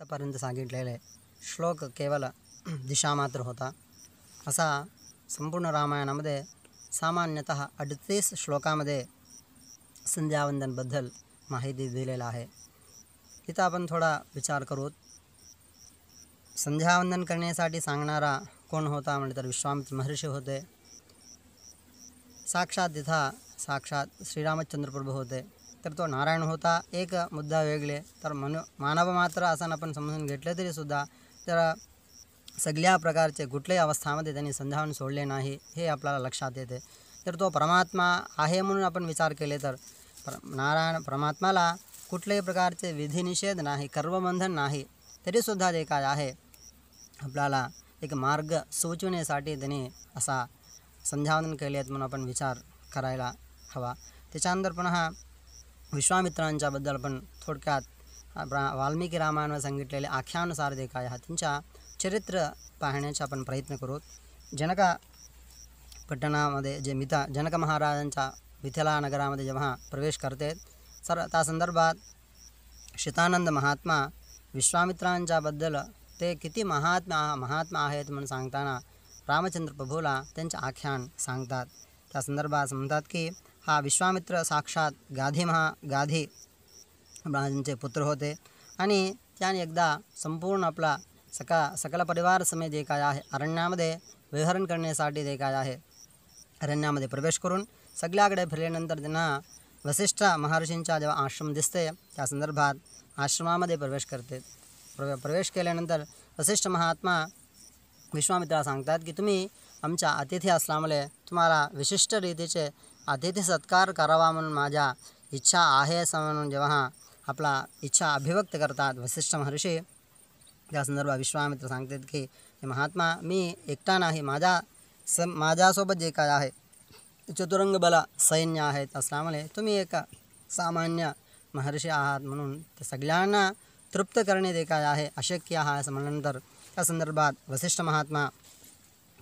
आतापर्यंत सांगितलेले श्लोक केवळ दिशा मात्र होता. असा संपूर्ण रामायणामध्ये सामान्यतः 38 श्लोकामध्ये संध्यावंदनबद्दल माहिती दिलेला आहे. इथं आपण थोडा विचार करू. संध्यावंदन करण्यासाठी सांगणारा कोण होता म्हणजे तर विश्वामित्र महर्षी होते. साक्षात श्रीरामचंद्र प्रभू होते. तर तो नारायण होता. एक मुद्दा वेगळे तर मानव मात्र असं आपण समजून घेतले तरी सुद्धा तर सगळ्या प्रकारचे कुठल्याही अवस्थामध्ये त्यांनी संध्यावंदन सोडले नाही हे आपल्याला लक्षात येते. तर तो परमात्मा आहे म्हणून आपण विचार केले तर नारायण परमात्माला कुठल्याही प्रकारचे विधिनिषेध नाही, कर्मबंधन नाही, तरीसुद्धा ते काय आहे आपल्याला एक मार्ग सुचवण्यासाठी त्यांनी असा संध्यावंदन केले आहेत म्हणून आपण विचार करायला हवा. त्याच्यानंतर पुन्हा विश्वामित्रांच्याबद्दल आपण थोडक्यात वाल्मिकी रामायणामध्ये सांगितलेले आख्यानुसार जे काय आहे त्यांच्या चरित्र पाहण्याचा आपण प्रयत्न करू. जनका पట్టणामध्ये जे जनक महाराजांच्या मिथिला नगरामध्ये जेव्हा प्रवेश करते त्या संदर्भात शीतानंद महात्मा विश्वामित्रांच्याबद्दल ते किती महात्मा आहेत म्हणून सांगताना रामचंद्र प्रभूला त्यांचे आख्यान सांगतात. त्या संदर्भात म्हणतात की हा विश्वामित्र साक्षात गाधी महाराजांचे पुत्र होते आणि त्याने एकदा संपूर्ण आपला सकल परिवार समेत जे काय आहे अरण्यामध्ये विहरण करण्यासाठी जे काय आहे अरण्यामध्ये प्रवेश करून सगळ्याकडे फिरल्यानंतर त्यांना वसिष्ठ महर्षींचा जेव्हा आश्रम दिसते त्या संदर्भात आश्रमामध्ये प्रवेश करते. प्रवेश केल्यानंतर वसिष्ठ महात्मा विश्वामित्राला सांगतात की तुम्ही आमच्या अतिथी असल्यामुळे तुम्हाला विशिष्ट रीतीचे अतिथी सत्कार करावा म्हणून माझ्या इच्छा आहे असं म्हणून जेव्हा आपला इच्छा अभिव्यक्त करतात वसिष्ठ महर्षी त्या संदर्भात विश्वामित्र सांगतात की महात्मा मी एकटा नाही, माझ्यासोबत जे काय आहे चतुरंग बला सैन्य आहेत असल्यामुळे तुम्ही एक सामान्य महर्षी आहात म्हणून ते सगळ्यांना तृप्त करणे जे काय आहे अशक्य आहे असं म्हणल्यानंतर त्या संदर्भात वसिष्ठ महात्मा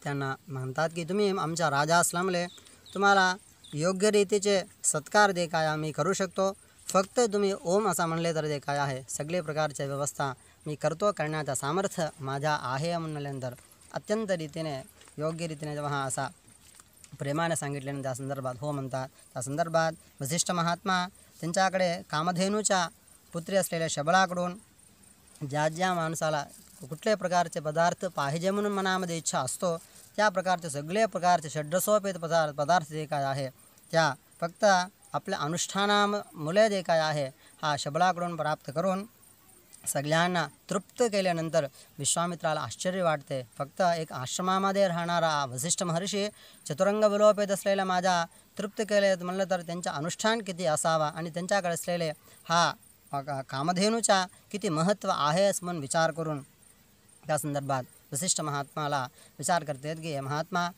त्यांना म्हणतात की तुम्ही आमच्या राजा असल्यामुळे तुम्हाला योग्य रीतीचे सत्कार जे काय मी करू शकतो. फक्त तुम्ही ओम असं म्हणले तर जे काय आहे सगळे प्रकारच्या व्यवस्था मी करतो, करण्याचा सामर्थ्य माझ्या आहे म्हणल्यानंतर अत्यंत रीतीने योग्य रीतीने जेव्हा असा प्रेमाने सांगितल्याने त्या संदर्भात हो म्हणतात. त्या संदर्भात वसिष्ठ महात्मा त्यांच्याकडे कामधेनूच्या पुत्री असलेल्या शबळाकडून ज्या माणसाला कुठल्याही प्रकारचे पदार्थ पाहिजे म्हणून मनामध्ये इच्छा असतो त्या प्रकारचे सगळे प्रकारचे षड्रसोपेत पदार्थ जे काय आहे त्या फक्त आपल्या अनुष्ठानामुळे जे काय आहे हा शबळाकडून प्राप्त करून सगळ्यांना तृप्त केल्यानंतर विश्वामित्राला आश्चर्य वाटते. फक्त एक आश्रमामध्ये राहणारा वसिष्ठ महर्षी चतुरंग बलोपेत असलेला माझ्या तृप्त केले म्हणलं तर त्यांचा अनुष्ठान किती असावा आणि त्यांच्याकडे असलेले हा कामधेनूचा किती महत्त्व आहे असं म्हणून विचार करून त्या संदर्भात वसिष्ठ महात्माला विचार करतात की महात्मा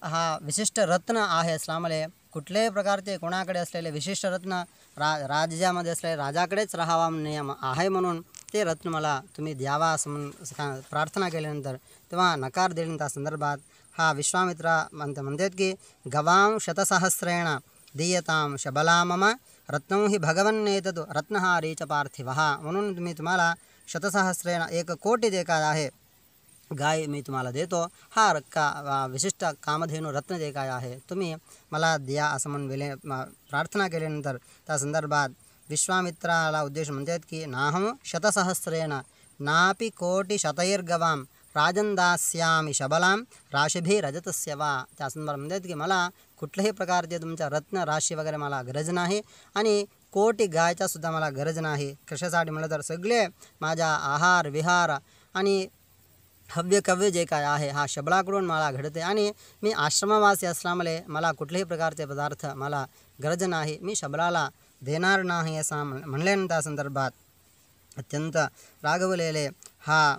हा विशिष्ट रत्न आहे असल्यामुळे कुठल्याही प्रकारचे कोणाकडे असलेले विशिष्ट रत्न राज्यामध्ये असलेले राजाकडेच राहावा नियम आहे म्हणून ते रत्न मला तुम्ही द्यावा असं म्हणून प्रार्थना केल्यानंतर तेव्हा नकार दिले. त्या संदर्भात हा विश्वामित्र म्हणतात की गवां शतसहस्रेण दीयतां शबला मम रत्नौ हि भगवन्नेतत् रत्नहारी च पार्थिवः म्हणून तुम्हाला शतसहस्रेण 1,000,000 जे काय आहे गाय मी तुम्हाला देतो. हा विशिष्ट कामधेनू रत्न जे काय आहे तुम्ही मला द्या असं म्हणून प्रार्थना केल्यानंतर त्या संदर्भात विश्वामित्राला उद्देश म्हणतात की नाहं शतसहस्रेण नापि कोटिशतैर्गवां राजन् दास्यामि शबलां राशिभिरजतस्य वा. त्या संदर्भात म्हणतात की मला कुठल्याही प्रकारचे तुमच्या रत्न राशी वगैरे मला गरज नाही आणि कोटी गायचा सुद्धा मला गरज नाही. कशासाठी म्हणलं तर सगळे माझ्या आहार विहार आणि हव्य कव्य जे काय आहे हा शबळाकडून मला घडते आणि मी आश्रमवासी असल्यामुळे मला कुठल्याही प्रकारचे पदार्थ मला गरज नाही, मी शबळाला देणार नाही असं म्हणल्यानंतर त्या संदर्भात अत्यंत रागवलेले हा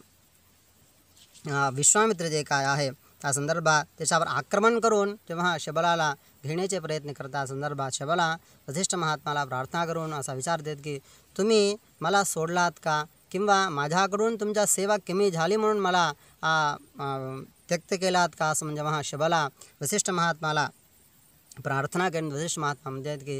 विश्वामित्र जे काय आहे त्या संदर्भात त्याच्यावर आक्रमण करून तेव्हा शबळाला घेण्याचे प्रयत्न करता संदर्भात शबळा वसिष्ठ महात्माला प्रार्थना करून असा विचारतात की तुम्ही मला सोडलात का किंवा माझ्याकडून तुमच्या सेवा कमी झाली म्हणून मला त्यक्त केलात का असं म्हणजे शबळा वसिष्ठ महात्माला प्रार्थना करून वशिष्ठ महात्मा म्हणतात की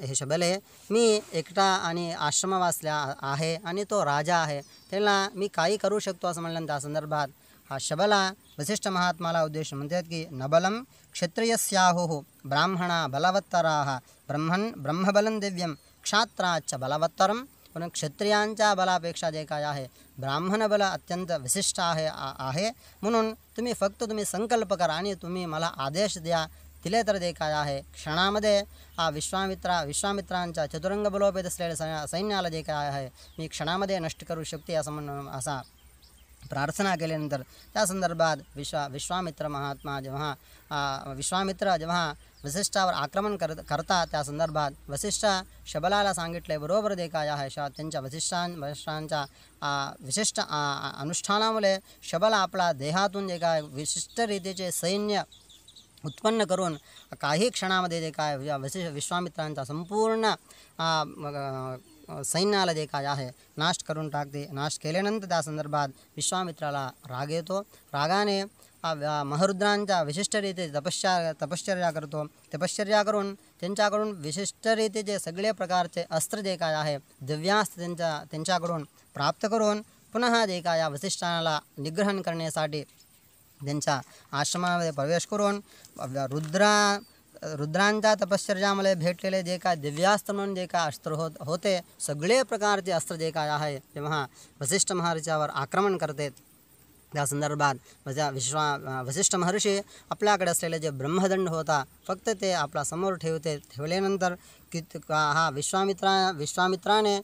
हे शबले, मी एकटा आणि आश्रमवासल्या आहे आणि तो राजा आहे, त्याला मी काही करू शकतो असं म्हणलं. त्या संदर्भात हा शबला वशिष्ठ महात्माला उद्देश म्हणतात की नबलं क्षत्रियस्याहुः ब्राह्मणा बलवत्तराः ब्रह्मबलं दिव्यं क्षात्राच्च बलवत्तरं. पण क्षत्रियांच्या बलापेक्षा जे काय आहे ब्राह्मण बल अत्यंत विशिष्ट आहे. म्हणून तुम्ही संकल्प करा आणि तुम्ही मला आदेश द्या, दिले तर ते काय आहे क्षणामध्ये हा विश्वामित्रांच्या चतुरंग बलोपेत असलेल्या सैन्याला जे काय आहे मी क्षणामध्ये नष्ट करू शकते असं म्हणून असा प्रार्थना केल्यानंतर त्या संदर्भात विश्वामित्र महात्मा जेव्हा वसिष्ठावर आक्रमण करतात त्या संदर्भात वसिष्ठ शबलाला सांगितले बरोबर ते काय आहे. त्यांच्या वसिष्ठांच्या विशिष्ट अनुष्ठानामुळे शबला आपला देहातून जे काय विशिष्ट रीतीचे सैन्य उत्पन्न करून काही क्षणामध्ये जे काय विश्वामित्रांचा संपूर्ण सैन्याला जे काय आहे नाश करून टाकते. नाश केल्यानंतर त्या संदर्भात विश्वामित्राला राग येतो. रागाने महरुद्रांच्या विशिष्ट रीतीचे तपश्चर्या करतो. तपश्चर्या करून त्यांच्याकडून विशिष्ट रीतीचे सगळे प्रकारचे अस्त्र जे काय आहे दिव्यास्त्र त्यांच्याकडून प्राप्त करून पुन्हा जे काय या वसिष्ठाला निग्रहण करण्यासाठी त्यांच्या आश्रमामध्ये प्रवेश करून रुद्रांच्या तपश्चर्यामुळे भेटलेले जे काय दिव्यास्त्र म्हणून जे काय अस्त्र होते सगळे प्रकारचे अस्त्र जे काय आहे जेव्हा वसिष्ठ महर्षीवर आक्रमण करते त्या संदर्भात वसिष्ठ महर्षी आपल्याकडे असलेले जे ब्रह्मदंड होता फक्त ते आपला समोर ठेवल्यानंतर की हा विश्वामित्राने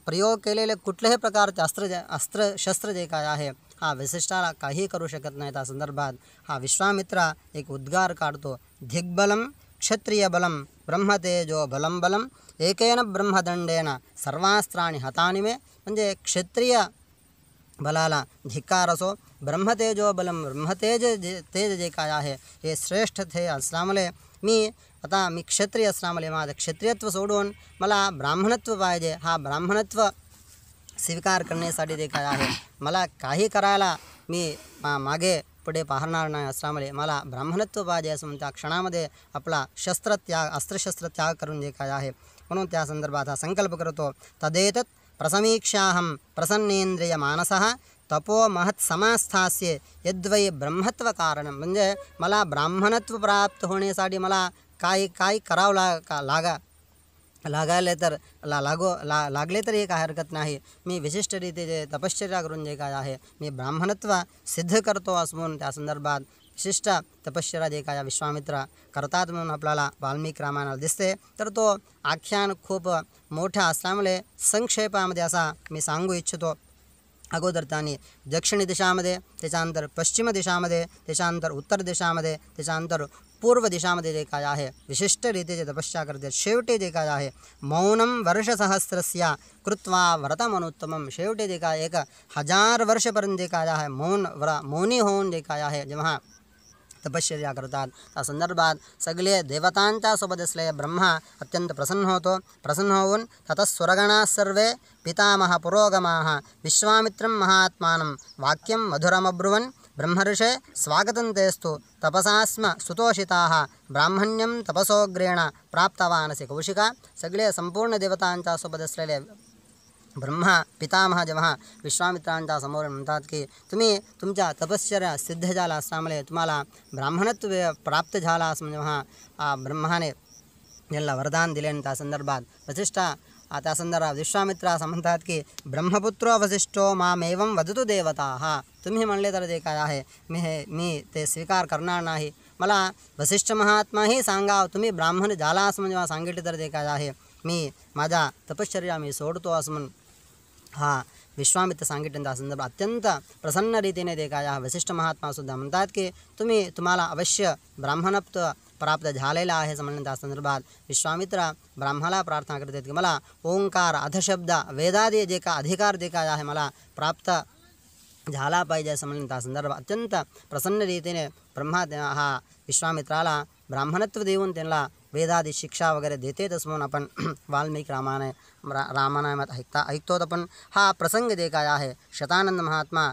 प्रयोग केलेले कुठल्याही प्रकारचे शस्त्र जे काय आहे हा वसिष्ठाला काही करू शकत नाही. त्या संदर्भात हा विश्वामित्रा एक उद्गार काढतो, धिग्बलं क्षत्रियबलं ब्रह्मतेजो बलं एकेन ब्रह्मदंडेन सर्वास्त्राणि हतानि मे. म्हणजे क्षत्रिय बलाला धिक्कार असो, ब्रह्मतेजो बलं ब्रह्मतेज तेज जे काय आहे हे श्रेष्ठ थे असल्यामुळे मी क्षत्रिय असल्यामुळे माझं क्षत्रियत्व सोडून मला ब्राह्मणत्व पाहिजे. हा ब्राह्मणत्व स्वीकार करण्यासाठी जे काय आहे मला काही करायला मी मागे पुढे पाहणार नाही असल्यामुळे मला ब्राह्मणत्व पाहिजे असं म्हणून त्या क्षणामध्ये आपला अस्त्रशस्त्र त्याग करून जे काय आहे म्हणून त्या संदर्भात हा संकल्प करतो. तदेतत् प्रसमीक्षाहं प्रसन्नेंद्रिय मानसः तपो महत् समास्थास्ये यद्वै ब्रह्मत्व कारण. म्हणजे मला ब्राह्मणत्व प्राप्त होण्यासाठी मला काही करावं लागले तर हे काय हरकत नाही. मी विशिष्ट रीतीचे तपश्चर्या करून जे काय आहे मी ब्राह्मणत्व सिद्ध करतो असं म्हणून त्या संदर्भात विशिष्ट तपश्चर्या जे काय विश्वामित्र करतात म्हणून आपल्याला वाल्मिकी रामायणाला दिसते. तर तो आख्यान खूप मोठा असल्यामुळे संक्षेपामध्ये असा मी सांगू इच्छितो. अगोदर त्यांनी दक्षिण दिशामध्ये, त्याच्यानंतर पश्चिम दिशामध्ये, त्याच्यानंतर उत्तर दिशामध्ये, त्याच्यानंतर पूर्व दिशामध्ये जे काय आहे विशिष्ट रीतीचे तपस्या करते. शेवटी जे काय आहे मौनं वर्षसहस्रस्य कृत्वा व्रतमनुत्तमं. शेवटी जे काय 1000 वर्षपर्यंत जे काय आहे मौनी होऊन जे काय आहे जेव्हा तपश्चर्या करतात त्या संदर्भात सगळे देवतांच्या सोबत असलेले ब्रह्मा अत्यंत प्रसन्न होऊन ततः सुरगणाः सर्वे पितामह पुरोगमाः विश्वामित्रं महात्मानं वाक्यं मधुरमब्रुवन् ब्रह्मर्षे स्वागतं तेस्तु तपसा स्म सुतोषिताः ब्राह्मण्यं तपसोग्रेण प्राप्तवानसि कौशिका. सगळे संपूर्ण देवतांच्या सोबत असलेले ब्रह्मा पितामह जेव्हा विश्वामित्रांच्या समोर म्हणतात की तुम्ही तुमच्या तपश्चर्या सिद्ध झाला असल्यामुळे तुम्हाला ब्राह्मणत्व प्राप्त झाला असं जेव्हा ब्रह्माने यांना वरदान दिले. त्या संदर्भात वसिष्ठ त्या संदर्भात विश्वामित्र असं म्हणतात की ब्रह्मपुत्रो वसिष्ठो मामेवं वदतु देवताः. तुम्ही म्हणले तर ते काय आहे मी ते स्वीकार करणार नाही. मला वसिष्ठ महात्माही सांगा तुम्ही ब्राह्मण झाला असं जेव्हा सांगितले तर ते काय आहे मी माझा तपश्चर्या मी सोडतो असं म्हणून हा विश्वामित्र सांगितलं. त्या संदर्भात अत्यंत प्रसन्न रीतीने ते काय वसिष्ठ महात्मासुद्धा म्हणतात की तुम्हाला अवश्य ब्राह्मणत्व प्राप्त झालेला आहे असं म्हणून त्या संदर्भात विश्वामित्र ब्राह्मणाला प्रार्थना करतात की मला ओंकार अधशब्द वेदादी जे का अधिकार जे काय आहे मला प्राप्त झाला पाहिजे असं म्हणून त्या संदर्भात अत्यंत प्रसन्न रीतीने ब्रह्मा हा विश्वामित्राला ब्राह्मणत्व देऊन त्यांना वेदादी शिक्षा वगैरे देतेच म्हणून आपण वाल्मिकी रामायणात ऐकतो. पण हा प्रसंग जे काय आहे शतानंद महात्मा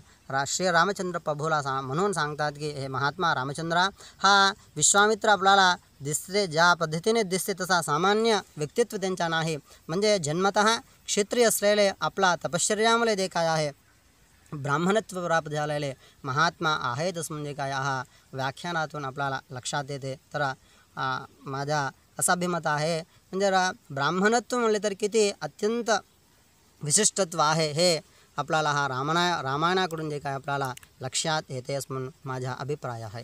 श्री रामचंद्र प्रभूला म्हणून सांगतात की हे महात्मा रामचंद्र हा विश्वामित्र आपल्याला दिसते, ज्या पद्धतीने दिसते तसा सामान्य व्यक्तित्व त्यांचा नाही. म्हणजे जन्मतः क्षत्रिय असलेले आपला तपश्चर्यामुळे जे काय आहे ब्राह्मणत्व प्राप्त झालेले महात्मा आहेतच म्हणजे काय हा व्याख्यानातून आपल्याला लक्षात येते. तर माझा असा अभिमत आहे म्हणजे ब्राह्मणत्व म्हणले तर किती अत्यंत विशिष्टत्व आहे हे आपल्याला हा रामायणाकडून जे काय आपल्याला लक्षात येतेच म्हणून माझा अभिप्राय आहे.